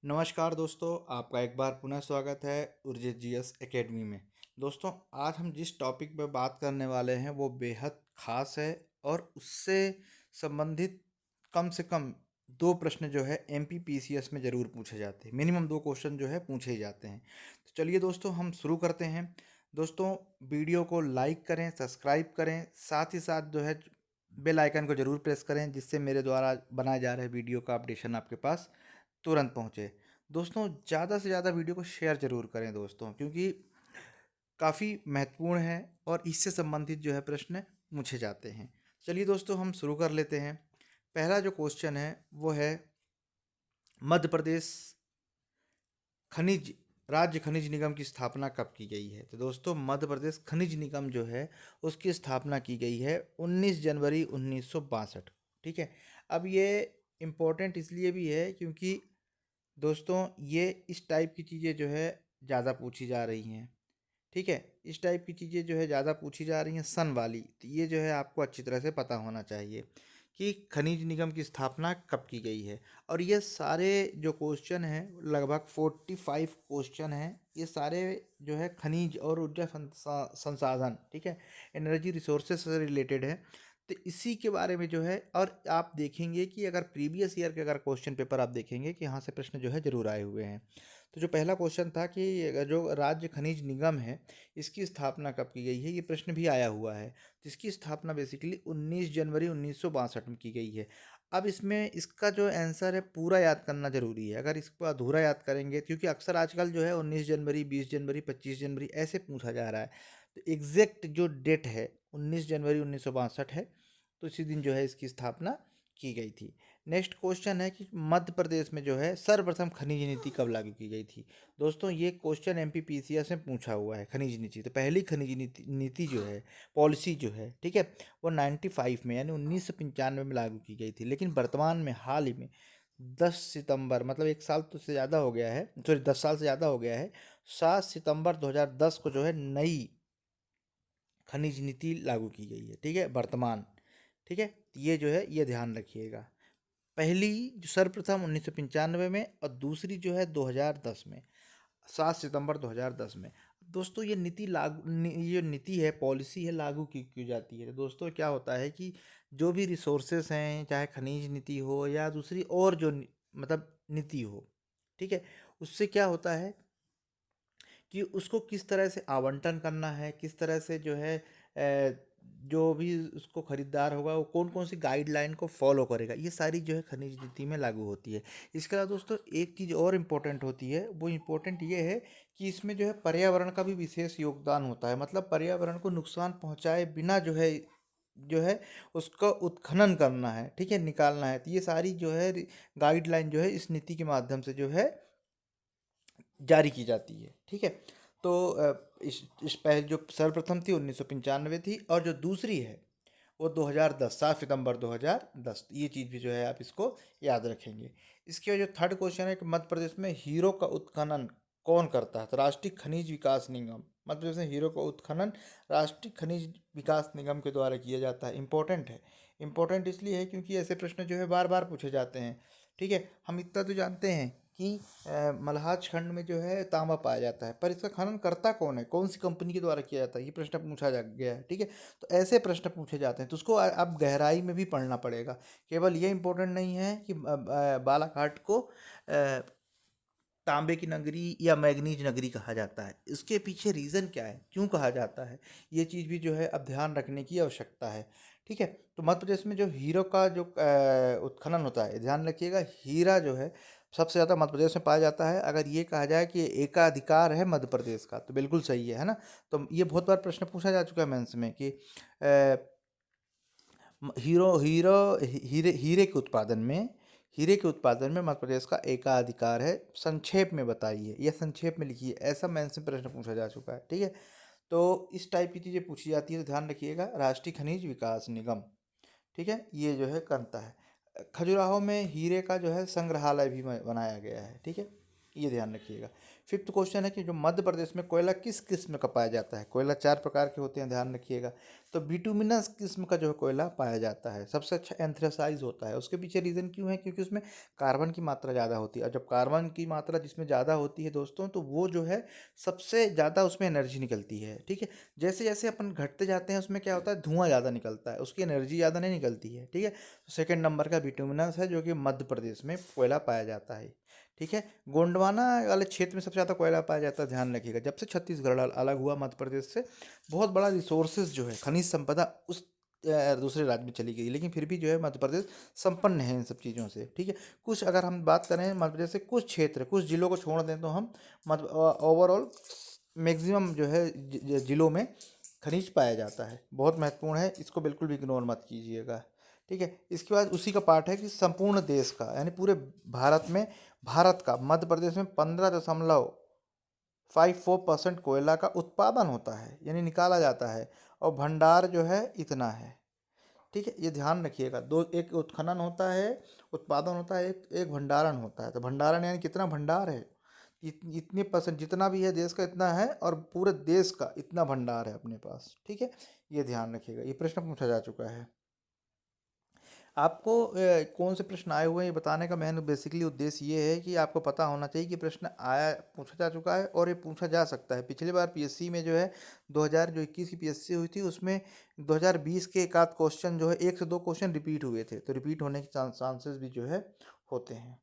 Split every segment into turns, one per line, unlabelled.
नमस्कार दोस्तों, आपका एक बार पुनः स्वागत है उर्जित जीएस एकेडमी में। दोस्तों, आज हम जिस टॉपिक पर बात करने वाले हैं वो बेहद खास है और उससे संबंधित कम से कम दो प्रश्न जो है एमपीपीसीएस में ज़रूर पूछे जाते हैं। मिनिमम दो क्वेश्चन जो है पूछे ही जाते हैं। तो चलिए दोस्तों, हम शुरू करते हैं। दोस्तों, वीडियो को लाइक करें, सब्सक्राइब करें, साथ ही साथ जो है बेल आइकन को ज़रूर प्रेस करें, जिससे मेरे द्वारा बनाए जा रहे वीडियो का अपडेशन आपके पास तुरंत पहुंचे। दोस्तों, ज़्यादा से ज़्यादा वीडियो को शेयर ज़रूर करें दोस्तों, क्योंकि काफ़ी महत्वपूर्ण है और इससे संबंधित जो है प्रश्न पूछे जाते हैं। चलिए दोस्तों, हम शुरू कर लेते हैं। पहला जो क्वेश्चन है वो है, मध्य प्रदेश खनिज राज्य खनिज निगम की स्थापना कब की गई है? तो दोस्तों, मध्य प्रदेश खनिज निगम जो है उसकी स्थापना की गई है 19 जनवरी 1962। ठीक है। अब ये इम्पोर्टेंट इसलिए भी है क्योंकि दोस्तों ये इस टाइप की चीज़ें जो है ज़्यादा पूछी जा रही हैं। ठीक है, इस टाइप की चीज़ें जो है ज़्यादा पूछी जा रही हैं सन वाली, तो ये जो है आपको अच्छी तरह से पता होना चाहिए कि खनिज निगम की स्थापना कब की गई है। और ये सारे जो क्वेश्चन हैं, लगभग 45 क्वेश्चन हैं, ये सारे जो है खनिज और ऊर्जा संसाधन, ठीक है, एनर्जी रिसोर्सेज से रिलेटेड है। तो इसी के बारे में जो है, और आप देखेंगे कि अगर प्रीवियस ईयर के अगर क्वेश्चन पेपर आप देखेंगे कि यहाँ से प्रश्न जो है जरूर आए हुए हैं। तो जो पहला क्वेश्चन था कि जो राज्य खनिज निगम है इसकी स्थापना कब की गई है, ये प्रश्न भी आया हुआ है। जिसकी स्थापना बेसिकली 19 जनवरी 1962 में की गई है। अब इसमें इसका जो आंसर है पूरा याद करना जरूरी है। अगर इसको अधूरा याद करेंगे, क्योंकि अक्सर आजकल जो है 19 जनवरी, 20 जनवरी, 25 जनवरी ऐसे पूछा जा रहा है, तो एग्जैक्ट जो डेट है 19 जनवरी 1962 है। तो इसी दिन जो है इसकी स्थापना की गई थी। नेक्स्ट क्वेश्चन है कि मध्य प्रदेश में जो है सर्वप्रथम खनिज नीति कब लागू की गई थी? दोस्तों, ये क्वेश्चन एमपीपीसीएस में पूछा हुआ है। खनिज नीति, तो पहली खनिज नीति जो है, पॉलिसी जो है, ठीक है, वो 95 में यानी 1995 में लागू की गई थी। लेकिन वर्तमान में हाल ही में 10 सितंबर, मतलब एक साल तो से ज़्यादा हो गया है, सॉरी 10 साल से ज़्यादा हो गया है, 7 सितंबर 2010 को जो है नई खनिज नीति लागू की गई है। ठीक है, वर्तमान। ठीक है, ये जो है ये ध्यान रखिएगा। पहली जो सर्वप्रथम 1995 में और दूसरी जो है 2010 में, 7 सितंबर 2010 में। दोस्तों, ये ये नीति है, पॉलिसी है, लागू की जाती है। तो दोस्तों क्या होता है कि जो भी रिसोर्सेस हैं, चाहे खनिज नीति हो या दूसरी और जो मतलब नीति हो, ठीक है, उससे क्या होता है कि उसको किस तरह से आवंटन करना है, किस तरह से जो है जो भी उसको खरीदार होगा वो कौन कौन सी गाइडलाइन को फॉलो करेगा, ये सारी जो है खनिज नीति में लागू होती है। इसके अलावा दोस्तों एक चीज़ और इम्पोर्टेंट होती है, वो इम्पोर्टेंट ये है कि इसमें जो है पर्यावरण का भी विशेष योगदान होता है। मतलब पर्यावरण को नुकसान पहुंचाए बिना जो है उसका उत्खनन करना है, ठीक है, निकालना है। तो ये सारी जो है गाइडलाइन जो है इस नीति के माध्यम से जो है जारी की जाती है। ठीक है। तो इस पहल जो सर्वप्रथम थी 1995 थी, और जो दूसरी है वो 2010, 7 सितंबर 2010। ये चीज़ भी जो है आप इसको याद रखेंगे। इसके बाद जो थर्ड क्वेश्चन है कि मध्य प्रदेश में हीरो का उत्खनन कौन करता है? तो राष्ट्रीय खनिज विकास निगम। मध्य प्रदेश में हीरो का उत्खनन राष्ट्रीय खनिज विकास निगम के द्वारा किया जाता है। इंपॉर्टेंट है। इंपॉर्टेंट इसलिए है क्योंकि ऐसे प्रश्न जो है बार बार पूछे जाते हैं। ठीक है, हम इतना तो जानते हैं कि मल्हाज खंड में जो है तांबा पाया जाता है, पर इसका खनन करता कौन है, कौन सी कंपनी के द्वारा किया जाता है, ये प्रश्न पूछा जा गया है। ठीक है, तो ऐसे प्रश्न पूछे जाते हैं, तो उसको अब गहराई में भी पढ़ना पड़ेगा। केवल ये इम्पोर्टेंट नहीं है कि बालाघाट को तांबे की नगरी या मैग्नीज नगरी कहा जाता है। इसके पीछे रीज़न क्या है, क्यों कहा जाता है, ये चीज़ भी जो है अब ध्यान रखने की आवश्यकता है। ठीक है, तो मध्य प्रदेश में जो हीरो का जो उत्खनन होता है, ध्यान रखिएगा, हीरा जो है सबसे ज़्यादा मध्य प्रदेश में पाया जाता है। अगर ये कहा जाए कि एकाधिकार है मध्य प्रदेश का, तो बिल्कुल सही है ना। तो ये बहुत बार प्रश्न पूछा जा चुका है मेंस में कि हीरो हीरो हीरे हीरे के उत्पादन में मध्य प्रदेश का एकाधिकार है। संक्षेप में बताइए या संक्षेप में लिखिए, ऐसा मेंस में प्रश्न पूछा जा चुका है। ठीक है, तो इस टाइप की चीज़ें पूछी जाती है, तो ध्यान रखिएगा। राष्ट्रीय खनिज विकास निगम, ठीक है, ये जो है करता है। खजुराहो में हीरे का जो है संग्रहालय भी बनाया गया है। ठीक है, ये ध्यान रखिएगा। फिफ्थ क्वेश्चन है कि जो मध्य प्रदेश में कोयला किस किस्म का पाया जाता है। कोयला 4 प्रकार के होते हैं, ध्यान रखिएगा। तो बिटुमिनस किस्म का जो है कोयला पाया जाता है। सबसे अच्छा एंथ्रासाइज होता है। उसके पीछे रीज़न क्यों है, क्योंकि उसमें कार्बन की मात्रा ज़्यादा होती है, और जब कार्बन की मात्रा जिसमें ज़्यादा होती है दोस्तों, तो वो जो है सबसे ज़्यादा उसमें एनर्जी निकलती है। ठीक है, जैसे जैसे अपन घटते जाते हैं उसमें क्या होता है, धुआं ज़्यादा निकलता है, उसकी एनर्जी ज़्यादा नहीं निकलती है। ठीक है, तो सेकेंड नंबर का बिटुमिनस है, जो कि मध्य प्रदेश में कोयला पाया जाता है। ठीक है, गोंडवाना वाले क्षेत्र में सबसे ज़्यादा कोयला पाया जाता है, ध्यान रखिएगा। जब से छत्तीसगढ़ अलग हुआ मध्य प्रदेश से, बहुत बड़ा रिसोर्सेज जो है, खनिज संपदा उस दूसरे राज्य में चली गई, लेकिन फिर भी जो है मध्य प्रदेश संपन्न है इन सब चीज़ों से। ठीक है, कुछ अगर हम बात करें मध्य प्रदेश से कुछ क्षेत्र, कुछ जिलों को छोड़ दें, तो हम मध्य ओवरऑल मैक्सिमम जो है जिलों में खनिज पाया जाता है। बहुत महत्वपूर्ण है, इसको बिल्कुल भी इग्नोर मत कीजिएगा। ठीक है, इसके बाद उसी का पार्ट है कि संपूर्ण देश का, यानी पूरे भारत में, भारत का मध्य प्रदेश में 15.54% कोयला का उत्पादन होता है, यानी निकाला जाता है, और भंडार जो है इतना है। ठीक है, ये ध्यान रखिएगा। दो, एक उत्खनन होता है, उत्पादन होता है, एक एक भंडारण होता है। तो भंडारण यानी कितना भंडार है, इतने परसेंट जितना भी है देश का इतना है, और पूरे देश का इतना भंडार है अपने पास। ठीक है, ये ध्यान रखिएगा। ये प्रश्न पूछा जा चुका है आपको। कौन से प्रश्न आए हुए हैं ये बताने का मैंने बेसिकली उद्देश्य ये है कि आपको पता होना चाहिए कि प्रश्न आया, पूछा जा चुका है, और ये पूछा जा सकता है। पिछली बार पीएससी में जो है 2021 की पीएससी हुई थी, उसमें 2020 के एक आध क्वेश्चन जो है, 1 से 2 क्वेश्चन रिपीट हुए थे, तो रिपीट होने के चांसेस भी जो है होते हैं।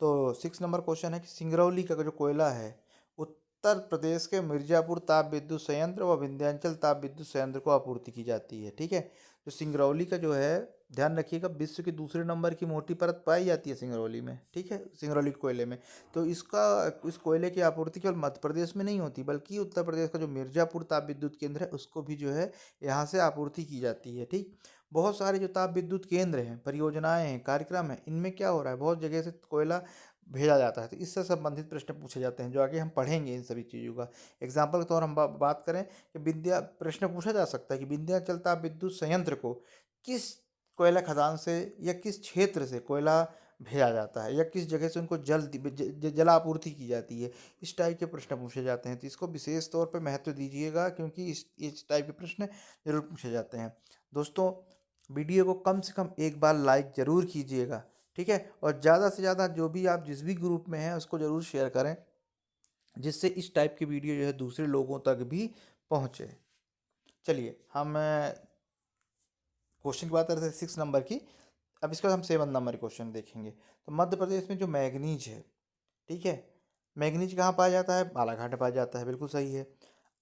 तो 6 नंबर क्वेश्चन है कि सिंगरौली का जो कोयला है, उत्तर प्रदेश के मिर्जापुर ताप विद्युत संयंत्र व विंध्याचल ताप विद्युत संयंत्र को आपूर्ति की जाती है। ठीक है, जो सिंगरौली का जो है, ध्यान रखिएगा, विश्व के दूसरे नंबर की मोटी परत पाई जाती है सिंगरौली में। ठीक है, सिंगरौली कोयले में। तो इस कोयले की आपूर्ति केवल मध्य प्रदेश में नहीं होती, बल्कि उत्तर प्रदेश का जो मिर्जापुर ताप विद्युत केंद्र है, उसको भी जो है यहाँ से आपूर्ति की जाती है। ठीक, बहुत सारे जो ताप विद्युत केंद्र हैं, परियोजनाएं हैं, कार्यक्रम हैं, इनमें क्या हो रहा है, बहुत जगह से कोयला भेजा जाता है। तो इससे संबंधित प्रश्न पूछे जाते हैं, जो आगे हम पढ़ेंगे इन सभी चीज़ों का। एग्जाम्पल के तौर हम बात करें कि प्रश्न पूछा जा सकता है कि विंध्याचल ताप विद्युत संयंत्र को किस कोयला खदान से या किस क्षेत्र से कोयला भेजा जाता है, या किस जगह से उनको जलापूर्ति की जाती है। इस टाइप के प्रश्न पूछे जाते हैं, तो इसको विशेष तौर पर महत्व दीजिएगा, क्योंकि इस टाइप के प्रश्न जरूर पूछे जाते हैं। दोस्तों, वीडियो को कम से कम एक बार लाइक ज़रूर कीजिएगा। ठीक है, और ज़्यादा से ज़्यादा जो भी आप जिस भी ग्रुप में हैं उसको ज़रूर शेयर करें, जिससे इस टाइप की वीडियो जो है दूसरे लोगों तक भी पहुँचे। चलिए, हम क्वेश्चन की बात कर रहे थे 6 नंबर की। अब इसके बाद हम 7 नंबर क्वेश्चन देखेंगे। तो मध्य प्रदेश में जो मैग्नीज है, ठीक है, मैग्नीज कहाँ पाया जाता है, बालाघाट में पाया जाता है, बिल्कुल सही है।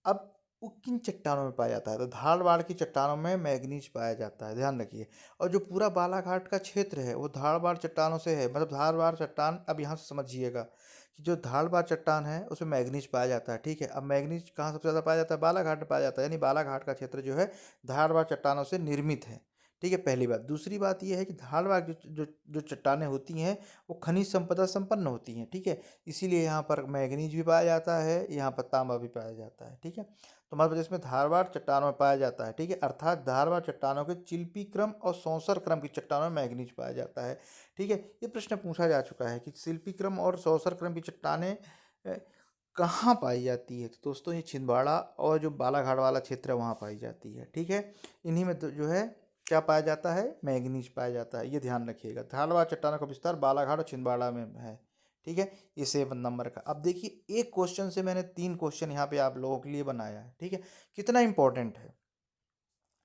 अब वो किन चट्टानों में पाया जाता है, तो धारवाड़ की चट्टानों में मैग्नीज पाया जाता है, ध्यान रखिए। और जो पूरा बालाघाट का क्षेत्र है, वो धारवाड़ चट्टानों से है, मतलब धारवाड़ चट्टान, अब यहाँ से समझिएगा कि जो धारवाड़ चट्टान है उसमें मैग्नीज पाया जाता है। ठीक है, अब मैग्नीज कहाँ सबसे ज़्यादा पाया जाता है, बालाघाट में पाया जाता है, यानी बालाघाट का क्षेत्र जो है धारवाड़ चट्टानों से निर्मित है। ठीक है, पहली बात। दूसरी बात यह है कि धारवाड़ जो जो जो चट्टानें होती हैं, वो खनिज संपदा संपन्न होती हैं। ठीक है, इसीलिए यहाँ पर मैग्नीज भी पाया जाता है, यहाँ पर तांबा भी पाया जाता है। ठीक है, तो मध्य प्रदेश में धारवाड़ चट्टानों में पाया जाता है। ठीक है, अर्थात धारवाड़ चट्टानों के चिल्पी क्रम और सौंसर क्रम की चट्टानों में मैग्नीज पाया जाता है। ठीक है, ये प्रश्न पूछा जा चुका है कि शिल्पी क्रम और सौंसर क्रम की चट्टानें कहाँ पाई जाती है। तो दोस्तों, ये छिंदवाड़ा और जो बालाघाट वाला क्षेत्र है वहाँ पाई जाती है। ठीक है, इन्हीं में जो है क्या पाया जाता है, मैग्नीज पाया जाता है, ये ध्यान रखिएगा। धारवाड़ चट्टानों का विस्तार बालाघाट और छिंदवाड़ा में है। ठीक है, ये 7 नंबर का। अब देखिए, एक क्वेश्चन से मैंने 3 क्वेश्चन यहाँ पे आप लोगों के लिए बनाया है। ठीक है, कितना इंपॉर्टेंट है।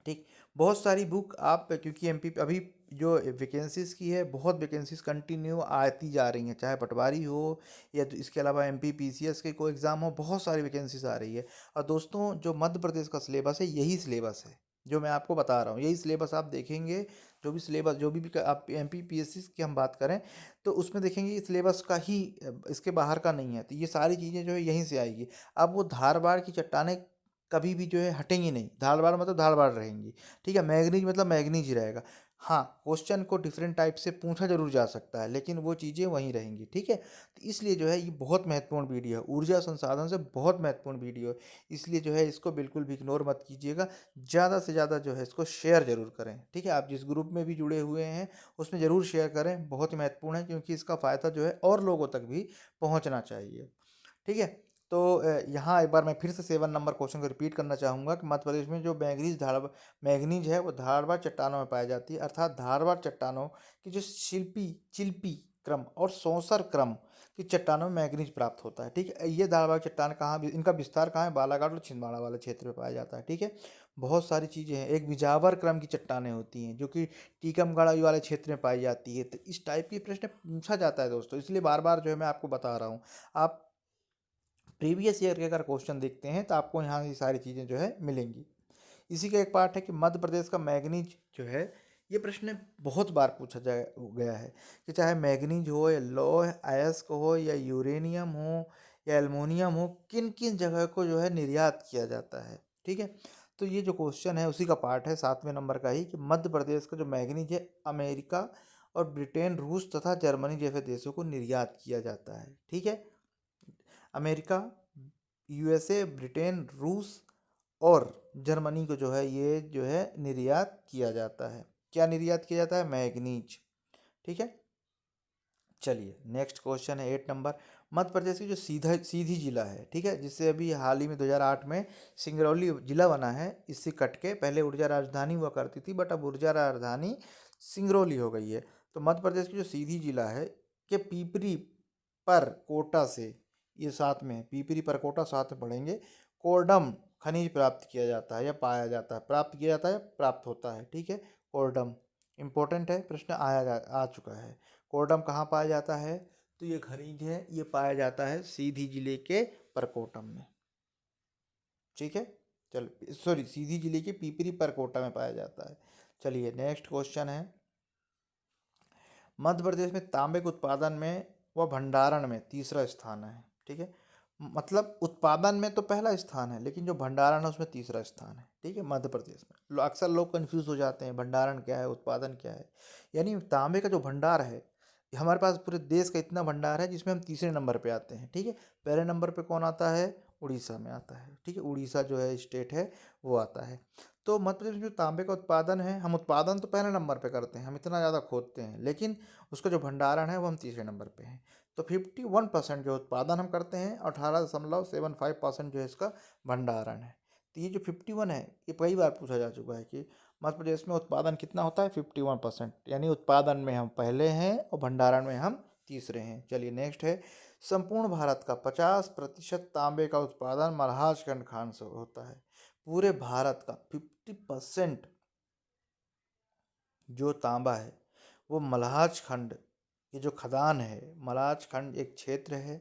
ठीक, बहुत सारी बुक आप, क्योंकि एमपी अभी जो वैकेंसीज की है, बहुत वैकेंसीज कंटिन्यू आती जा रही हैं, चाहे पटवारी हो या तो इसके अलावा एमपी पीसीएस के कोई एग्ज़ाम हो, बहुत सारी वैकेंसीज आ रही है। और दोस्तों, जो मध्य प्रदेश का सिलेबस है, यही सिलेबस है जो मैं आपको बता रहा हूँ। यही सिलेबस आप देखेंगे, जो भी सिलेबस, जो भी आप एमपी पीएससी की हम बात करें, तो उसमें देखेंगे ये सिलेबस का ही, इसके बाहर का नहीं है। तो ये सारी चीज़ें जो है यहीं से आएगी। अब वो धारवाड़ की चट्टानें कभी भी जो है हटेंगी नहीं, धारवाड़ मतलब धारवाड़ रहेंगी। ठीक है, मैग्नीज मतलब मैग्नीज ही रहेगा। हाँ, क्वेश्चन को डिफरेंट टाइप से पूछा ज़रूर जा सकता है, लेकिन वो चीज़ें वहीं रहेंगी, ठीक है? तो इसलिए जो है ये बहुत महत्वपूर्ण वीडियो है, ऊर्जा संसाधन से बहुत महत्वपूर्ण वीडियो है, इसलिए जो है इसको बिल्कुल भी इग्नोर मत कीजिएगा, ज़्यादा से ज़्यादा जो है इसको शेयर ज़रूर करें, ठीक है? आप जिस ग्रुप में भी जुड़े हुए हैं, उसमें ज़रूर शेयर करें, बहुत ही महत्वपूर्ण है क्योंकि इसका फ़ायदा जो है और लोगों तक भी पहुँचना चाहिए, ठीक है? तो यहाँ एक बार मैं फिर से 7 नंबर क्वेश्चन को रिपीट करना चाहूँगा कि मध्य प्रदेश में जो मैंगनीज है वो धारवाड़ चट्टानों में पाई जाती है, अर्थात धारवाड़ चट्टानों की जो चिल्पी क्रम और सौंसर क्रम की चट्टानों में मैंगनीज प्राप्त होता है, ठीक है? ये धारवाड़ चट्टान कहाँ इनका विस्तार कहाँ है? बालाघाट और छिंदवाड़ा वाले क्षेत्र में पाया जाता है, ठीक है? बहुत सारी चीज़ें हैं, एक बिजावर क्रम की चट्टानें होती हैं जो कि टीकमगढ़ वाले क्षेत्र में पाई जाती है। तो इस टाइप के प्रश्न पूछा जाता है दोस्तों, इसलिए बार बार जो है मैं आपको बता रहा हूँ। आप प्रीवियस ईयर के अगर क्वेश्चन देखते हैं तो आपको यहाँ ये सारी चीज़ें जो है मिलेंगी। इसी का एक पार्ट है कि मध्य प्रदेश का मैंगनीज जो है, ये प्रश्न बहुत बार पूछा गया है कि चाहे मैंगनीज हो या लौह अयस्क हो या यूरेनियम हो या एल्युमिनियम हो, किन किन जगह को जो है निर्यात किया जाता है, ठीक है? तो ये जो क्वेश्चन है उसी का पार्ट है 7वें नंबर का ही, कि मध्य प्रदेश का जो मैंगनीज है अमेरिका और ब्रिटेन, रूस तथा जर्मनी जैसे देशों को निर्यात किया जाता है, ठीक है? अमेरिका, यूएसए, ब्रिटेन, रूस और जर्मनी को जो है ये जो है निर्यात किया जाता है। क्या निर्यात किया जाता है? मैग्नीज, ठीक है? चलिए नेक्स्ट क्वेश्चन है 8 नंबर। मध्य प्रदेश की जो सीधी जिला है, ठीक है, जिससे अभी हाल ही में 2008 में सिंगरौली जिला बना है, इससे कट के पहले ऊर्जा राजधानी हुआ करती थी, बट अब ऊर्जा राजधानी सिंगरौली हो गई है। तो मध्य प्रदेश की जो सीधी जिला है कि पीपरी पर कोटा से, ये साथ में है, पीपरी पर कोटा साथ में पढ़ेंगे, कोरडम खनिज प्राप्त किया जाता है या पाया जाता है, प्राप्त किया जाता है या प्राप्त होता है, ठीक है? कोरडम इंपॉर्टेंट है, प्रश्न आ चुका है। कोरडम कहाँ पाया जाता है? तो ये खनिज है, ये पाया जाता है सीधी जिले के परकोटम में, ठीक है? चल सॉरी, सीधी जिले के पीपरी परकोटा में पाया जाता है। चलिए नेक्स्ट क्वेश्चन है, मध्य प्रदेश में तांबे के उत्पादन में व भंडारण में तीसरा स्थान है, ठीक है? मतलब उत्पादन में तो पहला स्थान है, लेकिन जो भंडारण है उसमें तीसरा स्थान है, ठीक है? मध्य प्रदेश में अक्सर लोग कंफ्यूज हो जाते हैं, भंडारण क्या है, उत्पादन क्या है। यानी तांबे का जो भंडार है, हमारे पास पूरे देश का इतना भंडार है जिसमें हम तीसरे नंबर पे आते हैं, ठीक है? पहले नंबर पे कौन आता है? उड़ीसा में आता है, ठीक है? उड़ीसा जो है स्टेट है वो आता है। तो मध्य प्रदेश में जो तांबे का उत्पादन है, हम उत्पादन तो पहले नंबर पे करते हैं, हम इतना ज़्यादा खोदते हैं, लेकिन उसका जो भंडारण है वो हम तीसरे नंबर पे हैं। तो 51% जो उत्पादन हम करते हैं, 18.75% जो है इसका भंडारण है। तो ये जो 51 है, ये कई बार पूछा जा चुका है कि मध्य प्रदेश में उत्पादन कितना होता है? 51%, यानी उत्पादन में हम पहले हैं और भंडारण में हम तीसरे हैं। चलिए नेक्स्ट है, संपूर्ण भारत का 50% तांबे का उत्पादन महाराजगंज खान से होता है। पूरे भारत का 50% जो तांबा है वो मल्हाज खंड, ये जो खदान है, मल्हाज खंड एक क्षेत्र है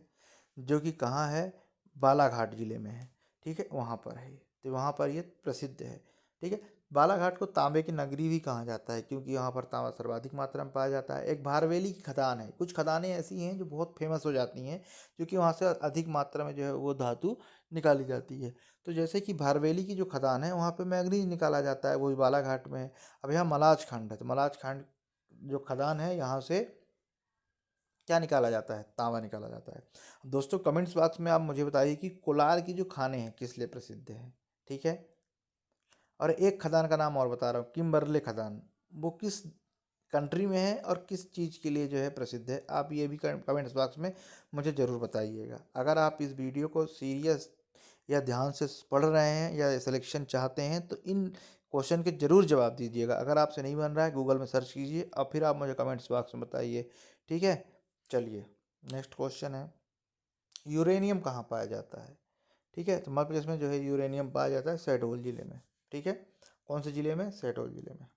जो कि कहाँ है? बालाघाट जिले में है, ठीक है? वहाँ पर है, तो वहाँ पर ये प्रसिद्ध है, ठीक है? बालाघाट को तांबे की नगरी भी कहा जाता है क्योंकि यहाँ पर तांबा सर्वाधिक मात्रा में पाया जाता है। एक भारवेली की खदान है, कुछ खदानें ऐसी हैं जो बहुत फेमस हो जाती हैं क्योंकि वहाँ से अधिक मात्रा में जो है वो धातु निकाली जाती है। तो जैसे कि भारवेली की जो खदान है वहाँ पे मैंगनीज निकाला जाता है, वो भी बालाघाट में है। अब यहाँ मलाज खंड है, तो मलाज खंड जो खदान है यहाँ से क्या निकाला जाता है? तांबा निकाला जाता है। दोस्तों कमेंट्स बॉक्स में आप मुझे बताइए कि कोलार की जो खाने हैं किस लिए प्रसिद्ध है, ठीक है? और एक खदान का नाम और बता रहा हूँ, किम्बरले खदान, वो किस कंट्री में है और किस चीज़ के लिए जो है प्रसिद्ध है? आप ये भी कमेंट्स बॉक्स में मुझे ज़रूर बताइएगा। अगर आप इस वीडियो को सीरियस या ध्यान से पढ़ रहे हैं या सिलेक्शन चाहते हैं तो इन क्वेश्चन के ज़रूर जवाब दीजिएगा। अगर आपसे नहीं बन रहा है, गूगल में सर्च कीजिए और फिर आप मुझे कमेंट्स बॉक्स में बताइए, ठीक है? चलिए नेक्स्ट क्वेश्चन है, यूरेनियम कहाँ पाया जाता है, ठीक है? तो मध्य प्रदेश में जो है यूरेनियम पाया जाता है शहडोल जिले में, ठीक है? कौन से जिले में? शहडोल जिले में।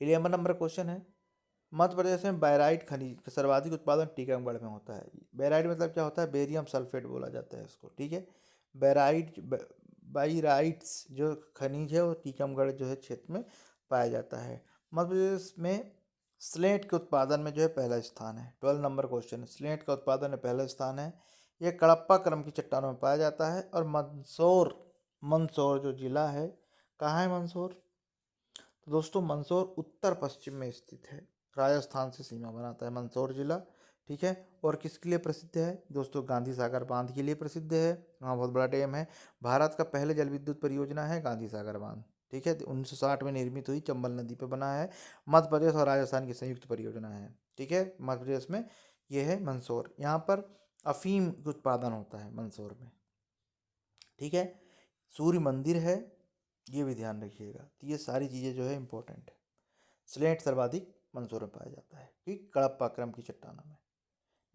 11 नंबर क्वेश्चन है, मध्य प्रदेश में बैराइट खनिज का सर्वाधिक उत्पादन टीकमगढ़ में होता है। बैराइट मतलब क्या होता है? बेरियम सल्फेट बोला जाता है इसको, ठीक है? बैराइट बाइराइट्स जो खनिज है वो टीकमगढ़ जो है क्षेत्र में पाया जाता है। मध्य प्रदेश में स्लेट के उत्पादन में जो है पहला स्थान है। 12 नंबर क्वेश्चन है, स्लेट का उत्पादन में पहला स्थान है। यह कडप्पा क्रम की चट्टानों में पाया जाता है। और मंदसौर, मंदसौर जो जिला है, कहाँ है मंदसौर? तो दोस्तों मंदसौर उत्तर पश्चिम में स्थित है, राजस्थान से सीमा बनाता है मंदसौर जिला। ठीक है, और किसके लिए प्रसिद्ध है दोस्तों? गांधी सागर बांध के लिए प्रसिद्ध है। वहाँ बहुत बड़ा डैम है। भारत का पहले जल विद्युत परियोजना है गांधी सागर बांध। ठीक है, 1960 में निर्मित हुई, चंबल नदी पर बना है। मध्य प्रदेश और राजस्थान की संयुक्त परियोजना है। ठीक है, मध्य प्रदेश में ये है मंदसौर। यहाँ पर अफीम उत्पादन होता है मंदसौर में। ठीक है, सूर्य मंदिर है, ये भी ध्यान रखिएगा। तो ये सारी चीज़ें जो है इंपॉर्टेंट है। स्लेट सर्वाधिक मंदसौर में पाया जाता है, ठीक, कडप्पा क्रम की चट्टानों में।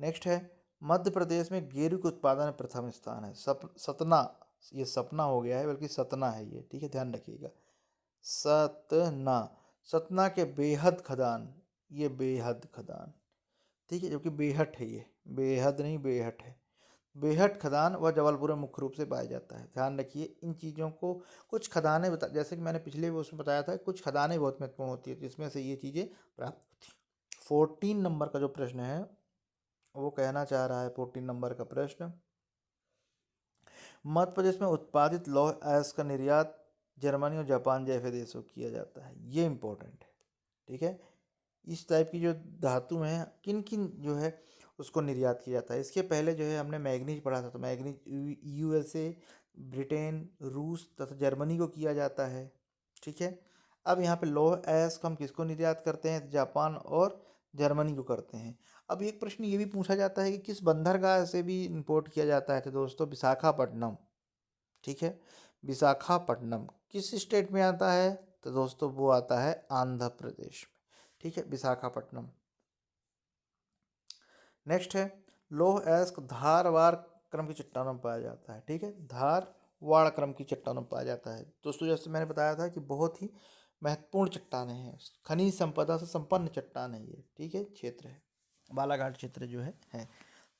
नेक्स्ट है मध्य प्रदेश में गेरू के उत्पादन में प्रथम स्थान है। सतना, ये सपना हो गया है बल्कि सतना है ये। ठीक है, ध्यान रखिएगा। सतना, सतना के बेहद खदान, ये बेहद खदान, ठीक है, जबकि बेहट है ये, बेहद नहीं बेहट है। बेहट खदान व जबलपुर में मुख्य रूप से पाया जाता है। ध्यान रखिए इन चीज़ों को। कुछ खदानें बता, जैसे कि मैंने पिछले वो उसमें बताया था, कुछ खदानें बहुत महत्वपूर्ण होती है जिसमें से ये चीज़ें प्राप्त होती हैं। 14 नंबर का जो प्रश्न है वो कहना चाह रहा है, 14 नंबर का प्रश्न, मध्य प्रदेश में उत्पादित लौह अयस्क का निर्यात जर्मनी और जापान जैसे देशों को किया जाता है। ये इंपॉर्टेंट है। ठीक है, इस टाइप की जो धातु हैं किन किन जो है उसको निर्यात किया जाता है। इसके पहले जो है हमने मैग्नीज पढ़ा था, तो मैग्नीज यूएसए, ब्रिटेन, रूस तथा जर्मनी को किया जाता है। ठीक है, अब यहाँ पे लौह अयस्क हम किसको निर्यात करते हैं? जापान और जर्मनी को करते हैं। अब एक प्रश्न ये भी पूछा जाता है कि किस बंदरगाह से भी इंपोर्ट किया जाता है? तो दोस्तों विशाखापट्टनम। ठीक है, विशाखापट्टनम किस स्टेट में आता है? तो दोस्तों वो आता है आंध्र प्रदेश में। ठीक है, विशाखापट्टनम। नेक्स्ट है लौह अयस्क धारवाड़ क्रम की चट्टानों में पाया जाता है। ठीक है, धारवाड़ क्रम की चट्टानों में पाया जाता है। दोस्तों जैसे मैंने बताया था कि बहुत ही महत्वपूर्ण चट्टानें हैं, खनिज संपदा से संपन्न चट्टान है ये। ठीक है, क्षेत्र है बालाघाट क्षेत्र जो है।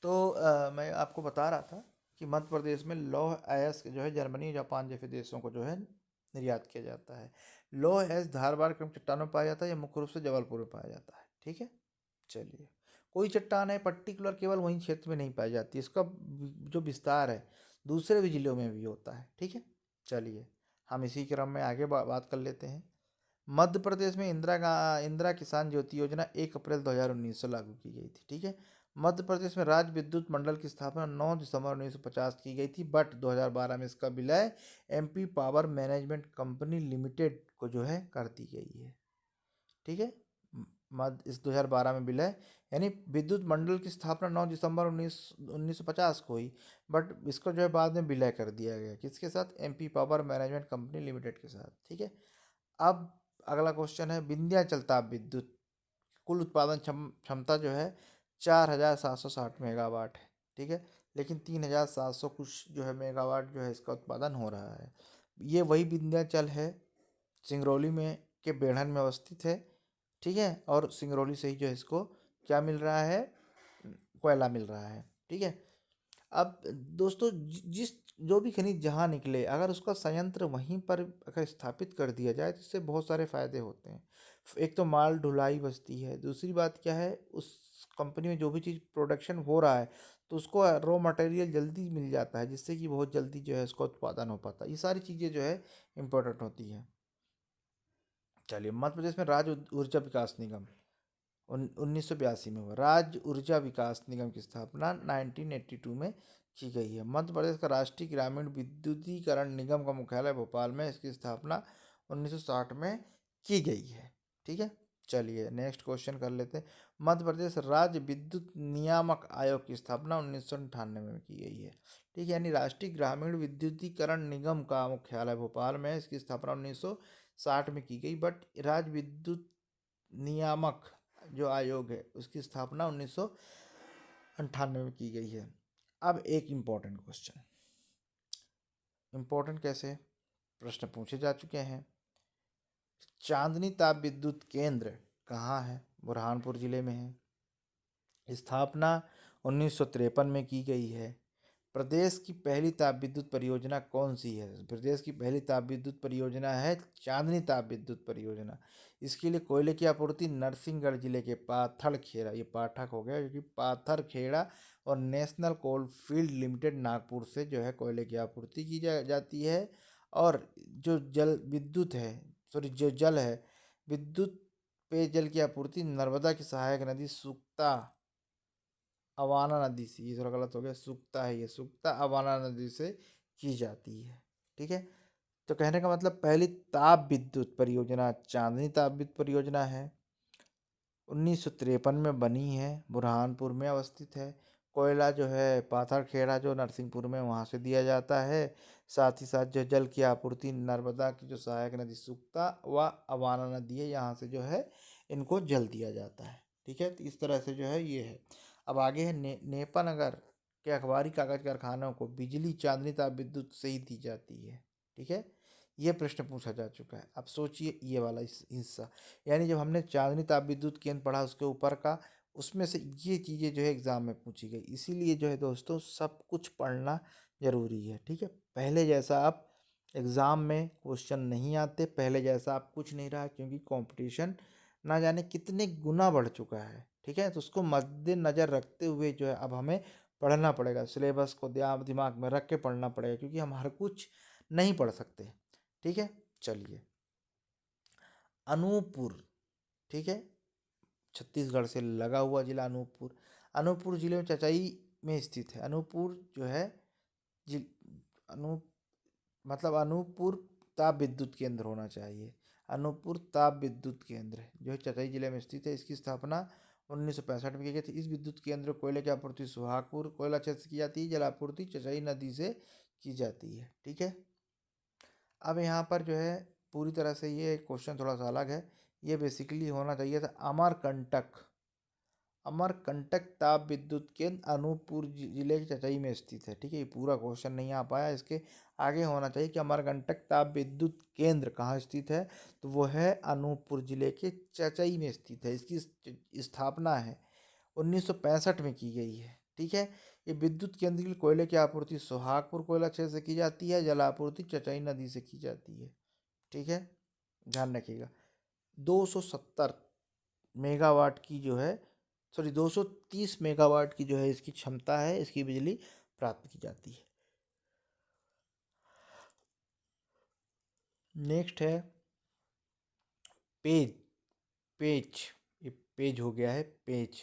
तो मैं आपको बता रहा था कि मध्य प्रदेश में लौह अयस्क जो है जर्मनी जापान जैसे देशों को जो है निर्यात किया जाता है। लौह अयस्क धारवाड़ क्रम चट्टानों में पाया जाता है, या मुख्य रूप से जबलपुर में पाया जाता है। ठीक है, चलिए, कोई चट्टान है पर्टिकुलर केवल वहीं क्षेत्र में नहीं पाई जाती, इसका जो विस्तार है दूसरे भी जिलों में भी होता है। ठीक है, चलिए हम इसी क्रम में आगे बात कर लेते हैं। मध्य प्रदेश में इंदिरा किसान ज्योति योजना 1 अप्रैल 2019 से लागू की गई थी। ठीक है, मध्य प्रदेश में राज्य विद्युत मंडल की स्थापना 9 दिसंबर 1950 की गई थी, बट 2012 में इसका विलय MP power management company limited को जो है कर दी गई है। ठीक है, मध्य इस 2012 में विलय, यानी विद्युत मंडल की स्थापना 9 दिसंबर 1950 को हुई, बट इसको जो है बाद में विलय कर दिया गया। किसके साथ? MP power management company limited के साथ। ठीक है, अब अगला क्वेश्चन है विंध्याचल ताप विद्युत कुल उत्पादन क्षमता जो है 4760 मेगावाट है। ठीक है, लेकिन 3700 कुछ जो है मेगावाट जो है इसका उत्पादन हो रहा है। ये वही विंध्याचल है, सिंगरौली में के बेढ़न में अवस्थित है। ठीक है, और सिंगरौली से ही जो है इसको क्या मिल रहा है? कोयला मिल रहा है। ठीक है, अब दोस्तों जिस जो भी खनिज जहाँ निकले, अगर उसका संयंत्र वहीं पर अगर स्थापित कर दिया जाए तो इससे बहुत सारे फायदे होते हैं। एक तो माल ढुलाई बचती है, दूसरी बात क्या है, उस कंपनी में जो भी चीज़ प्रोडक्शन हो रहा है तो उसको रॉ मटेरियल जल्दी मिल जाता है, जिससे कि बहुत जल्दी जो है उसका उत्पादन हो पाता है। ये सारी चीज़ें जो है इम्पोर्टेंट होती है। चलिए, मध्य प्रदेश में राज्य ऊर्जा विकास निगम 1982 में हुआ। राज्य ऊर्जा विकास निगम की स्थापना 1982 में की गई है। मध्य प्रदेश का राष्ट्रीय ग्रामीण विद्युतीकरण निगम का मुख्यालय भोपाल में, इसकी स्थापना 1960 में की गई है। ठीक है, चलिए नेक्स्ट क्वेश्चन कर लेते हैं। मध्य प्रदेश राज्य विद्युत नियामक आयोग की स्थापना 1998 में की गई है। ठीक है, यानी राष्ट्रीय ग्रामीण विद्युतीकरण निगम का मुख्यालय भोपाल में, इसकी स्थापना 1960 में की गई, बट राज्य विद्युत नियामक जो आयोग है उसकी स्थापना 1998 में की गई है। अब एक इम्पॉर्टेंट क्वेश्चन, इम्पोर्टेंट कैसे प्रश्न पूछे जा चुके हैं। चांदनी ताप विद्युत केंद्र कहाँ है? बुरहानपुर जिले में है। स्थापना 1953 में की गई है। प्रदेश की पहली ताप विद्युत परियोजना कौन सी है? प्रदेश की पहली ताप विद्युत परियोजना है चांदनी ताप विद्युत परियोजना। इसके लिए कोयले की आपूर्ति नरसिंहगढ़ जिले के पाथरखेड़ा, ये पाठक हो गया क्योंकि पाथरखेड़ा, और National Coal Field Limited Nagpur से जो है कोयले की आपूर्ति की जाती है। और जो जल विद्युत है, सॉरी जो जल है विद्युत पेयजल की आपूर्ति नर्मदा की सहायक नदी सुक्ता अवाना नदी से, ये थोड़ा गलत हो गया, सुक्ता है ये, सुक्ता अवाना नदी से की जाती है। ठीक है, तो कहने का मतलब पहली ताप विद्युत परियोजना चांदनी ताप विद्युत परियोजना है, 1953 में बनी है, बुरहानपुर में अवस्थित है। कोयला जो है पाथरखेड़ा जो नरसिंहपुर में, वहाँ से दिया जाता है। साथ ही साथ जो जल की आपूर्ति नर्मदा की जो सहायक नदी सुक्ता व अवाना नदी है, यहाँ से जो है इनको जल दिया जाता है। ठीक है, तो इस तरह से जो है ये है। अब आगे है नेपानगर के अखबारी कागज कारखानों को बिजली चांदनी ताप विद्युत से ही दी जाती है। ठीक है, ये प्रश्न पूछा जा चुका है। अब सोचिए ये वाला हिस्सा, यानी जब हमने चांदनी ताप विद्युत केंद्र पढ़ा उसके ऊपर का, उसमें से ये चीज़ें जो है एग्ज़ाम में पूछी गई। इसीलिए जो है दोस्तों सब कुछ पढ़ना ज़रूरी है। ठीक है, पहले जैसा आप एग्ज़ाम में क्वेश्चन नहीं आते, पहले जैसा आप कुछ नहीं रहा, क्योंकि कंपटीशन ना जाने कितने गुना बढ़ चुका है। ठीक है, तो उसको मद्देनज़र रखते हुए जो है अब हमें पढ़ना पड़ेगा, सिलेबस को दिमाग में रख के पढ़ना पड़ेगा, क्योंकि हम हर कुछ नहीं पढ़ सकते। ठीक है, चलिए अनूपपुर, ठीक है, छत्तीसगढ़ से लगा हुआ जिला अनूपपुर। अनूपपुर जिले में चचाई में स्थित है। अनूपपुर जो है जिल अनूप मतलब अनूपपुर ताप विद्युत केंद्र होना चाहिए। अनूपपुर ताप विद्युत केंद्र जो है चचाई जिले में स्थित है। इसकी स्थापना 1965 में की गई थी। इस विद्युत केंद्र को कोयले की आपूर्ति सुहागपुर कोयला क्षेत्र से की जाती है, जल आपूर्ति चचाई नदी से की जाती है। ठीक है, अब यहाँ पर जो है पूरी तरह से ये क्वेश्चन थोड़ा सा अलग है। ये बेसिकली होना चाहिए था अमरकंटक, अमरकंटक ताप विद्युत केंद्र अनूपपुर जिले के चचाई में स्थित है। ठीक है, ये पूरा क्वेश्चन नहीं आ पाया, इसके आगे होना चाहिए कि अमरकंटक ताप विद्युत केंद्र कहाँ स्थित है, तो वो है अनूपपुर जिले के चचाई में स्थित है। इसकी स्थापना है 1965 में की गई है। ठीक है, ये विद्युत केंद्र के लिए कोयले की आपूर्ति सोहागपुर कोयला क्षेत्र से की जाती है, जल आपूर्ति चचाई नदी से की जाती है। ठीक है, ध्यान रखिएगा। 270 मेगावाट की जो है, सॉरी 230 मेगावाट की जो है इसकी क्षमता है, इसकी बिजली प्राप्त की जाती है। नेक्स्ट है पेज, पेज, ये पेज हो गया है, पेज,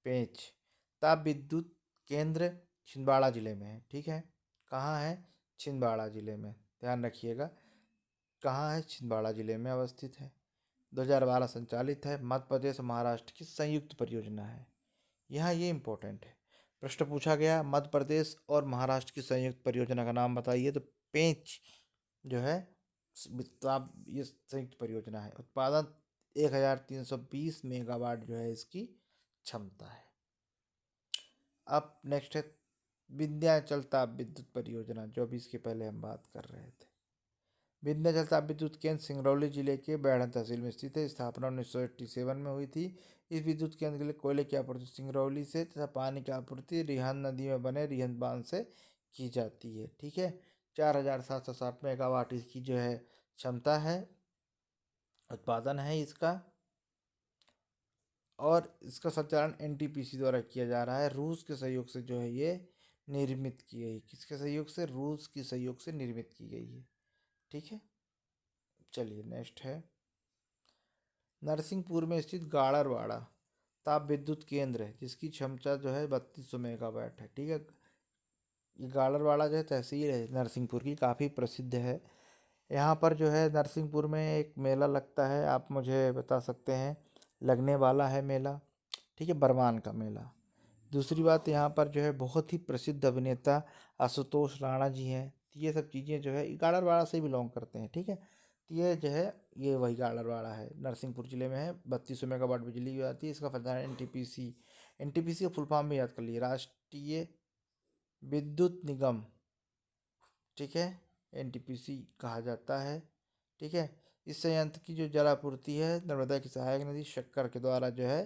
पेज ताप विद्युत केंद्र छिंदवाड़ा जिले में है। ठीक है, कहाँ है, छिंदवाड़ा जिले में, ध्यान रखिएगा कहाँ है, छिंदवाड़ा जिले में अवस्थित है। 2012 संचालित है, मध्य प्रदेश और महाराष्ट्र की संयुक्त परियोजना है। यहाँ ये इम्पोर्टेंट है, प्रश्न पूछा गया मध्य प्रदेश और महाराष्ट्र की संयुक्त परियोजना का नाम बताइए, तो पेंच जो है ये संयुक्त परियोजना है। उत्पादन 1320 मेगावाट जो है इसकी क्षमता है। अब नेक्स्ट है विंध्याचल ताप विद्युत परियोजना, जो अभी इसके पहले हम बात कर रहे थे। विंध्याचल ताप विद्युत केंद्र सिंगरौली जिले के बैढ़न तहसील में स्थित है। स्थापना 1987 में हुई थी। इस विद्युत केंद्र के लिए कोयले की आपूर्ति सिंगरौली से तथा पानी की आपूर्ति रिहंद नदी में बने रिहंद बांध से की जाती है। ठीक है, 4760 मेगावाट इसकी जो है क्षमता है, उत्पादन है इसका, और इसका संचालन एनटीपीसी द्वारा किया जा रहा है। रूस के सहयोग से जो है ये निर्मित की गई, किसके सहयोग से, रूस के सहयोग से निर्मित की गई है। ठीक है, चलिए नेक्स्ट है नरसिंहपुर में स्थित गाड़रवाड़ा ताप विद्युत केंद्र है, जिसकी क्षमता जो है 3200 मेगावाट है। ठीक है, ये गाड़रवाड़ा जो है तहसील है नरसिंहपुर की, काफ़ी प्रसिद्ध है। यहाँ पर जो है नरसिंहपुर में एक मेला लगता है, आप मुझे बता सकते हैं, लगने वाला है मेला। ठीक है, बरमान का मेला। दूसरी बात, यहाँ पर जो है बहुत ही प्रसिद्ध अभिनेता आशुतोष राणा जी हैं। तो ये सब चीज़ें जो है गाड़रवाड़ा से बिलोंग करते हैं। ठीक है, तो ये जो है ये वही गाड़रवाड़ा है, नरसिंहपुर जिले में है। 3200 मेगावाट बिजली आती है। इसका फलदान एनटीपीसी, एनटीपीसी का फुल फॉर्म भी याद कर लिए, राष्ट्रीय विद्युत निगम। ठीक है, एनटीपीसी कहा जाता है। ठीक है, इस संयंत्र की जो जल आपूर्ति है नर्मदा की सहायक नदी शक्कर के द्वारा जो है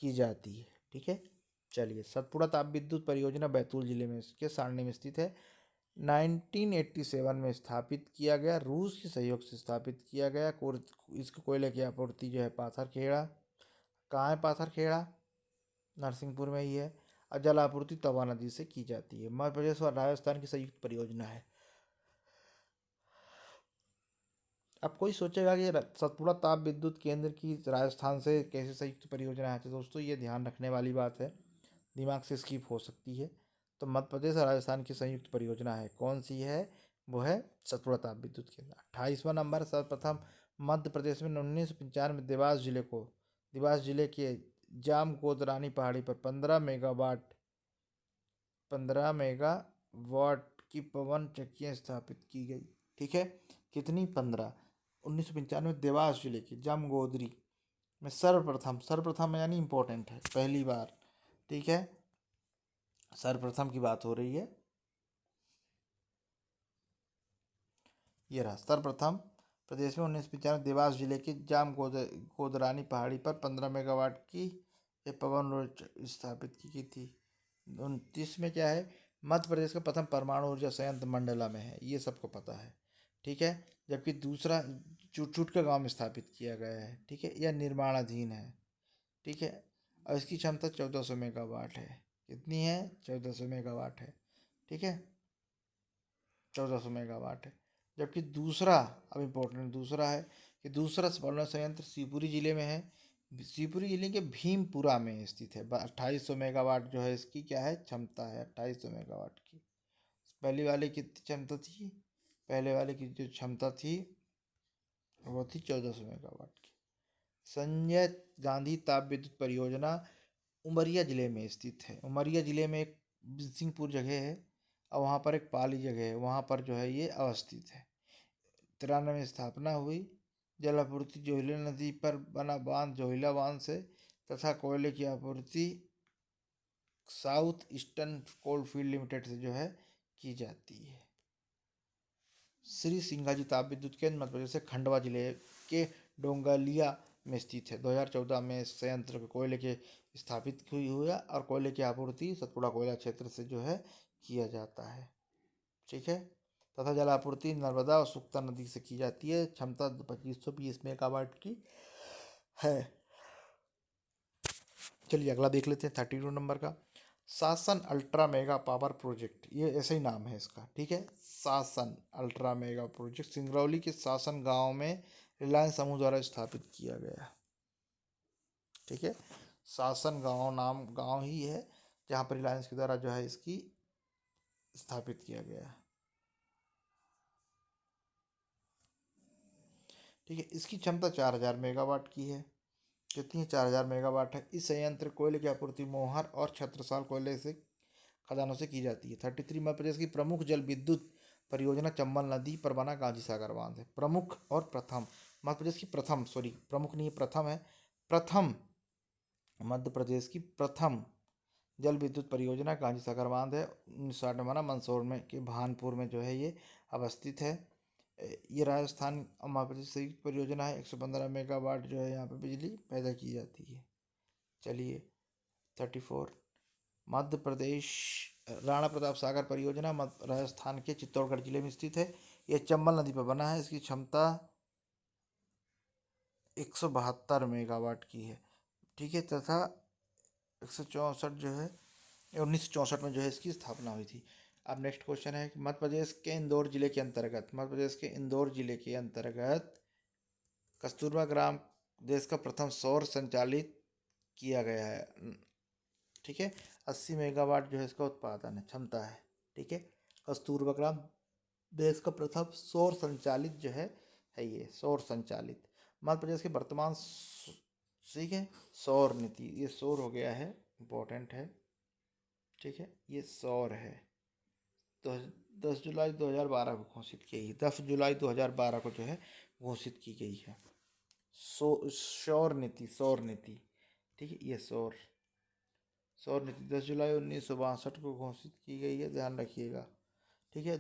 की जाती है। ठीक है, चलिए सतपुड़ा ताप विद्युत परियोजना बैतूल जिले में के सारणी में स्थित है। 1987 में स्थापित किया गया, रूस के सहयोग से स्थापित किया गया। इसको कोयले की आपूर्ति जो है पाथरखेड़ा, कहाँ है पाथरखेड़ा, नरसिंहपुर में ही है। और जल आपूर्ति तवा नदी से की जाती है। मध्य प्रदेश और राजस्थान की संयुक्त परियोजना है। अब कोई सोचेगा कि सतपुड़ा ताप विद्युत केंद्र की राजस्थान से कैसे संयुक्त परियोजना है, तो दोस्तों ये ध्यान रखने वाली बात है, दिमाग से स्किप हो सकती है। तो मध्य प्रदेश और राजस्थान की संयुक्त परियोजना है, कौन सी है? वो है सतपुड़ा ताप विद्युत केंद्र। 28वां नंबर, सर्वप्रथम मध्य प्रदेश में 1995 में देवास जिले के जाम गोदरानी पहाड़ी पर 15 मेगावाट की पवन चक्कियाँ स्थापित की गई। ठीक है, कितनी? 15। 1995 देवास जिले के जामगोदरी में सर्वप्रथम यानी इम्पोर्टेंट है, पहली बार। ठीक है, सर्वप्रथम की बात हो रही है। ये रहा सर्वप्रथम प्रदेश में 1995 देवास जिले के गोदरानी पहाड़ी पर 15 मेगावाट की ये पवन ऊर्जा स्थापित की गई थी। 29 में क्या है? मध्य प्रदेश का प्रथम परमाणु ऊर्जा संयंत्र मंडला में है, ये सबको पता है। ठीक है, जबकि दूसरा चुटचुट के गांव में स्थापित किया गया है। ठीक है, यह निर्माणाधीन है। ठीक है, और इसकी क्षमता 1400 मेगावाट है। कितनी है? 1400 मेगावाट है। ठीक है, 1400 मेगावाट है। जबकि दूसरा, अब इम्पोर्टेंट दूसरा है कि दूसरा परमाणु संयंत्र शिवपुरी जिले में है। शिवपुरी जिले के भीमपुरा में स्थित है। 2800 मेगावाट जो है इसकी क्या है? क्षमता है 2800 मेगावाट की। पहले वाले की कितनी क्षमता थी? पहले वाले की जो क्षमता थी वो थी 1400 मेगावाट की। संजय गांधी ताप विद्युत परियोजना उमरिया जिले में स्थित है। उमरिया जिले में एक सिंहपुर जगह है और वहाँ पर एक पाली जगह है, वहाँ पर जो है ये अवस्थित है। 93 में स्थापना हुई। जल आपूर्ति जोहिला नदी पर बना बांध जोहिला बांध से तथा कोयले की आपूर्ति साउथ ईस्टर्न कोलफील्ड लिमिटेड से जो है की जाती है। श्री सिंगाजी ताप विद्युत केंद्र मध्य प्रदेश से खंडवा जिले के डोंगलिया में स्थित है। 2014 में इस संयंत्र को कोयले के स्थापित हुई हुआ और कोयले की आपूर्ति सतपुड़ा कोयला क्षेत्र से जो है किया जाता है। ठीक है, तथा जल आपूर्ति नर्मदा और सुक्ता नदी से की जाती है। क्षमता 2520 मेगावाट की है। चलिए अगला देख लेते हैं 32 नंबर का, शासन अल्ट्रा मेगा पावर प्रोजेक्ट। ये ऐसे ही नाम है इसका। ठीक है, शासन अल्ट्रा मेगा प्रोजेक्ट सिंगरौली के शासन गांव में रिलायंस समूह द्वारा स्थापित किया गया। ठीक है, शासन गांव नाम गांव ही है जहां पर रिलायंस के द्वारा जो है इसकी स्थापित किया गया। ठीक है, इसकी क्षमता 4000 मेगावाट की है। कितनी है? 4000 मेगावाट है। इस संयंत्र कोयले की आपूर्ति मोहर और छत्रसाल कोयले से खदानों से की जाती है। 33 मध्य प्रदेश की प्रमुख जल विद्युत परियोजना चंबल नदी पर बना गांधी सागर बांध है। प्रमुख और प्रथम, मध्य प्रदेश की प्रथम, सॉरी प्रमुख नहीं है, प्रथम है। प्रथम मध्य प्रदेश की प्रथम जल विद्युत परियोजना गांधी सागर बांध है। 1960 में बना, मंदसौर में के भानपुर में जो है ये अवस्थित है। ये राजस्थान और मध्य प्रदेश संयुक्त परियोजना है। 115 मेगावाट जो है यहाँ पे बिजली पैदा की जाती है। चलिए 34 मध्य प्रदेश राणा प्रताप सागर परियोजना राजस्थान के चित्तौड़गढ़ जिले में स्थित है। यह चंबल नदी पर बना है। इसकी क्षमता 172 मेगावाट की है। ठीक है, तथा 164 जो है 1964 में जो है इसकी स्थापना हुई थी। अब नेक्स्ट क्वेश्चन है कि मध्य प्रदेश के इंदौर जिले के अंतर्गत कस्तूरबा ग्राम देश का प्रथम सौर संचालित किया गया है। ठीक है, 80 मेगावाट जो है इसका उत्पादन है, क्षमता है। ठीक है, कस्तूरबा ग्राम देश का प्रथम सौर संचालित जो है ये सौर संचालित। मध्य प्रदेश के वर्तमान ठीक है सौर नीति, ये सौर हो गया है, इम्पोर्टेंट है। ठीक है, ये सौर है। तो 10 जुलाई 2012 को घोषित की गई, 10 जुलाई 2012 को जो है घोषित की गई है सौर नीति। ठीक है, ये सौर नीति 10 जुलाई 1962 को घोषित की गई है, ध्यान रखिएगा। ठीक है,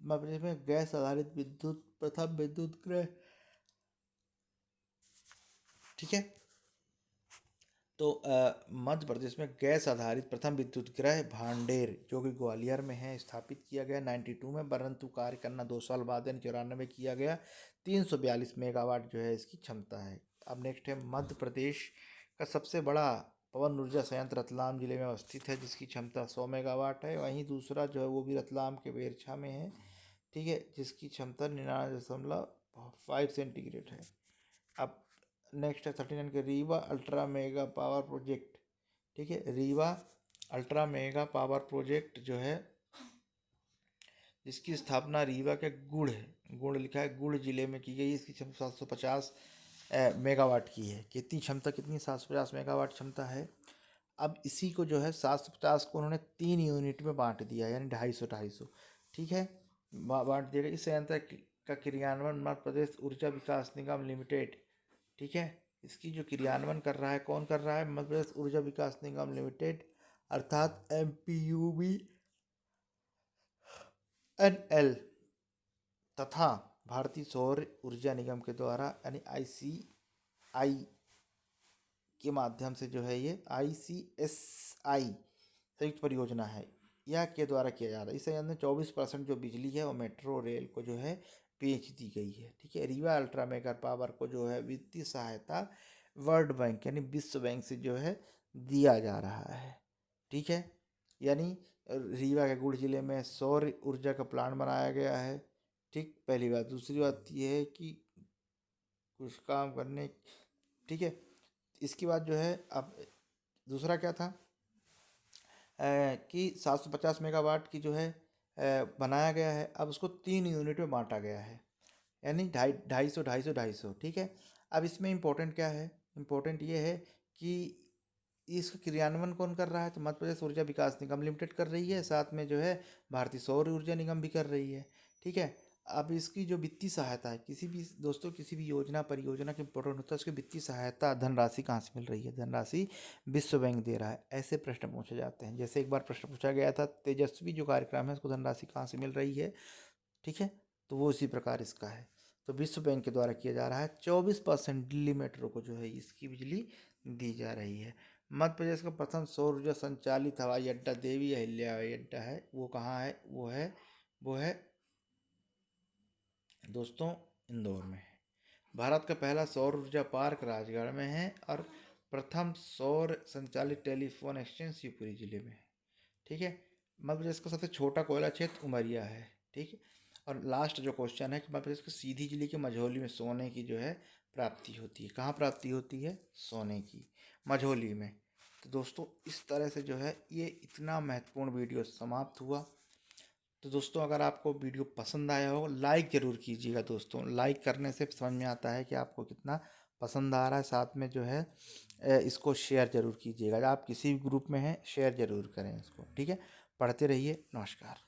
मध्य प्रदेश में गैस आधारित विद्युत प्रथम विद्युत गृह। ठीक है, तो मध्य प्रदेश में गैस आधारित प्रथम विद्युत गृह भांडेर जो कि ग्वालियर में है स्थापित किया गया 92 में, परंतु कार्य करना 2 साल बाद यानी 94 में किया गया। 342 मेगावाट जो है इसकी क्षमता है। अब नेक्स्ट है मध्य प्रदेश का सबसे बड़ा पवन ऊर्जा संयंत्र रतलाम जिले में अवस्थित है जिसकी क्षमता 100 मेगावाट है। वहीं दूसरा जो है वो भी रतलाम के बेरछा में है। ठीक है, जिसकी क्षमता 99 सेंटीग्रेड है। अब नेक्स्ट है 39 के Rewa ultra mega power project. ठीक है, Rewa ultra mega power project जो है, जिसकी स्थापना रीवा के गुड़ लिखा है, गुड़ जिले में की गई। इसकी क्षमता 750 मेगावाट की है। कितनी क्षमता, कितनी 750 मेगावाट क्षमता है। अब इसी को जो है 750 को उन्होंने 3 यूनिट में बांट दिया, यानी 250-250। ठीक है, बांट दिया गया। इस संयंत्र का क्रियान्वयन मध्य प्रदेश ऊर्जा विकास निगम लिमिटेड। ठीक है, इसकी जो क्रियान्वयन कर रहा है, कौन कर रहा है? मध्य प्रदेश ऊर्जा विकास निगम लिमिटेड, अर्थात MPUBNL, तथा भारतीय सौर ऊर्जा निगम के द्वारा यानी ICI के माध्यम से जो है, ये ICSI संयुक्त परियोजना है, यह के द्वारा किया जा रहा है। इस संयंत्र में 24% जो बिजली है वो मेट्रो रेल को जो है बेच दी गई है। ठीक है, रीवा अल्ट्रा मेगा पावर को जो है वित्तीय सहायता वर्ल्ड बैंक यानी विश्व बैंक से जो है दिया जा रहा है। ठीक है, यानी रीवा के गुड़ जिले में सौर ऊर्जा का प्लांट बनाया गया है। ठीक, पहली बात। दूसरी बात ये है कि कुछ काम करने, ठीक है, इसके बाद जो है अब दूसरा क्या था कि 750 मेगावाट की जो है बनाया गया है। अब उसको 3 यूनिट में बांटा गया है, यानी 250-250-250। ठीक है, अब इसमें इम्पोर्टेंट क्या है? इम्पोर्टेंट ये है कि इसका क्रियान्वयन कौन कर रहा है? तो मध्य प्रदेश ऊर्जा विकास निगम लिमिटेड कर रही है, साथ में जो है भारतीय सौर ऊर्जा निगम भी कर रही है। ठीक है, अब इसकी जो वित्तीय सहायता है, किसी भी दोस्तों किसी भी योजना परियोजना के इम्पोर्टेंट होता है, उसकी वित्तीय सहायता धनराशि कहाँ से मिल रही है? धनराशि विश्व बैंक दे रहा है। ऐसे प्रश्न पूछे जाते हैं। जैसे एक बार प्रश्न पूछा गया था, तेजस्वी जो कार्यक्रम है उसको धनराशि कहाँ से मिल रही है? ठीक है, तो वो इसी प्रकार इसका है, तो विश्व बैंक के द्वारा किया जा रहा है। 24% दिल्ली मेट्रो को जो है इसकी बिजली दी जा रही है। मध्य प्रदेश का प्रथम सौर ऊर्जा संचालित हवाई अड्डा देवी अहिल्या हवाई अड्डा है। वो कहाँ है? वो है दोस्तों इंदौर में है। भारत का पहला सौर ऊर्जा पार्क राजगढ़ में है, और प्रथम सौर संचालित टेलीफोन एक्सचेंज शिवपुरी जिले में है। ठीक है, मध्य प्रदेश का सबसे छोटा कोयला क्षेत्र उमरिया है। ठीक है, और लास्ट जो क्वेश्चन है कि मध्य प्रदेश के सीधी जिले के मझौली में सोने की जो है प्राप्ति होती है। कहाँ प्राप्ति होती है? सोने की, मझौली में। तो दोस्तों इस तरह से जो है ये इतना महत्वपूर्ण वीडियो समाप्त हुआ। तो दोस्तों अगर आपको वीडियो पसंद आया हो, लाइक ज़रूर कीजिएगा। दोस्तों लाइक करने से समझ में आता है कि आपको कितना पसंद आ रहा है। साथ में जो है इसको शेयर ज़रूर कीजिएगा। आप किसी भी ग्रुप में हैं, शेयर ज़रूर करें इसको। ठीक है, पढ़ते रहिए। नमस्कार।